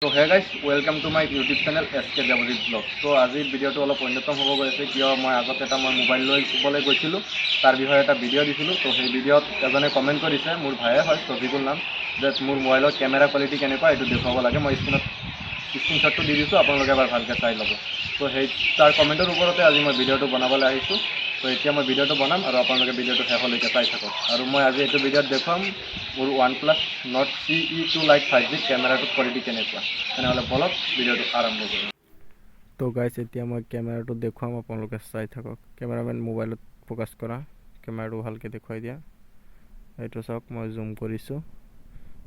তো hey guys welcome to my YouTube channel SK Jabodi blog. তো আজিৰ ভিডিঅ'টো অলপ অন্যতম হ'ব গৈছে, কিয় মই আগত এটা মোবাইল ল'বলৈ গৈছিলোঁ, তাৰ বিষয়ে এটা ভিডিঅ' দিছিলোঁ। তো সেই ভিডিঅ'ত এজনে কমেণ্ট কৰিছে, মোৰ ভায়ে হয় শফিকুল নাম, যে মোৰ মোবাইলৰ কেমেৰা কোৱালিটি কেনেকুৱা এইটো দেখুৱাব লাগে। মই স্ক্ৰীনশ্বটটো দি দিছোঁ, আপোনালোকে এবাৰ ভালকৈ চাই ল'ব। তো সেই তাৰ কমেণ্টৰ ওপৰতে আজি মই ভিডিঅ'টো বনাবলৈ আহিছোঁ। তো এতিয়া মই ভিডিঅ'টো বনাম আৰু আপোনালোকে ভিডিঅ'টো শেষলৈকে চাই থাকক। আৰু মই আজি এইটো ভিডিঅ'ত দেখুৱাম মোৰ OnePlus Nord CE2 Lite 5G কেমেৰাটোৰ কোৱালিটি কেনেকুৱা। তেনেহ'লে বলক ভিডিঅ'টো আৰম্ভ কৰিম। তো গাইজ এতিয়া মই কেমেৰাটো দেখুৱাম, আপোনালোকে চাই থাকক। কেমেৰামেন মোবাইলত ফ'কাছ কৰা, কেমেৰাটো ভালকৈ দেখুৱাই দিয়া। এইটো চাওক, মই জুম কৰিছোঁ,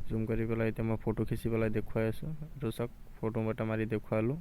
জুম কৰি পেলাই এতিয়া মই ফটো খিচি পেলাই দেখুৱাই আছোঁ। এইটো চাওক, ফটো এটা মাৰি দেখুৱালোঁ।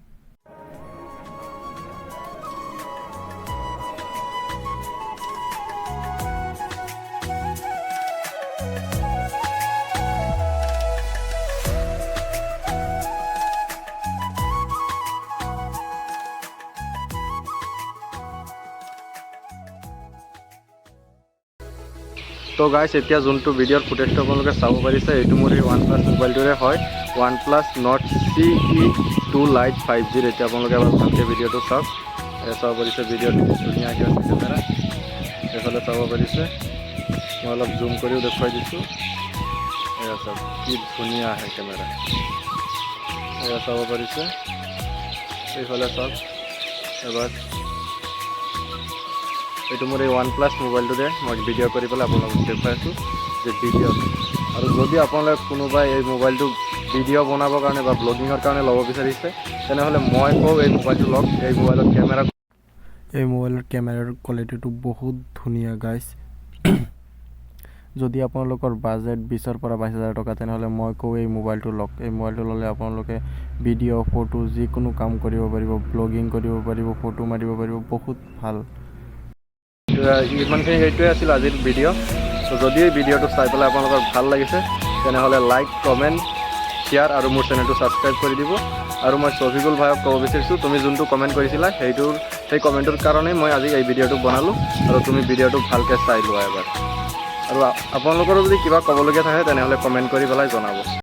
তো গাইজ এতিয়া যোনটো ভিডিঅ'ৰ ফুটেজটো আপোনালোকে চাব পাৰিছে, এইটো মোৰ এই OnePlus মোবাইলটোৰে হয়, OnePlus Nord CE2 Lite 5G। এতিয়া আপোনালোকে এবাৰ ভালকৈ ভিডিঅ'টো চাওক। চাব পাৰিছে ভিডিঅ'টো ধুনীয়াকৈ আছে কেমেৰা, এইফালে চাব পাৰিছে। মই অলপ জুম কৰিও দেখুৱাই দিছোঁ। এয়া চাওক কি ধুনীয়া আহে কেমেৰা, এয়া চাব পাৰিছে। এইফালে চাওক এবাৰ, এইটো মোৰ এই OnePlus মোবাইলটোৰে মই ভিডিঅ' কৰি পেলাই আপোনালোকক দেখুৱাই আছোঁ যে ভিডিঅ'ত। আৰু যদি আপোনালোকে কোনোবাই এই মোবাইলটো ভিডিঅ' বনাবৰ কাৰণে বা ব্লগিঙৰ কাৰণে ল'ব বিচাৰিছে, তেনেহ'লে মই কওঁ এই মোবাইলটো লওক। এই মোবাইলৰ কেমেৰাৰ কোৱালিটিটো বহুত ধুনীয়া গাইজ। যদি আপোনালোকৰ বাজেট 20,000 পৰা 22,000 টকা, তেনেহ'লে মই কওঁ এই মোবাইলটো লওক। এই মোবাইলটো ল'লে আপোনালোকে ভিডিঅ' ফটো যিকোনো কাম কৰিব পাৰিব, ব্লগিং কৰিব পাৰিব, ফটো মাৰিব পাৰিব, বহুত ভাল। ইমানখিনি সেইটোৱে আছিল আজিৰ ভিডিঅ'। তো যদি এই ভিডিঅ'টো চাই পেলাই আপোনালোকৰ ভাল লাগিছে, তেনেহ'লে লাইক, কমেণ্ট, শ্বেয়াৰ আৰু মোৰ চেনেলটো ছাবস্ক্ৰাইব কৰি দিব। আৰু মই শফিকুল ভাইক ক'ব বিচাৰিছোঁ, তুমি যোনটো কমেণ্ট কৰিছিলা সেই কমেণ্টৰ কাৰণেই মই আজি এই ভিডিঅ'টো বনালোঁ। আৰু তুমি ভিডিঅ'টো ভালকৈ চাই লোৱা এবাৰ। আৰু আপোনালোকৰো যদি কিবা ক'বলগীয়া থাকে, তেনেহ'লে কমেণ্ট কৰি পেলাই জনাব।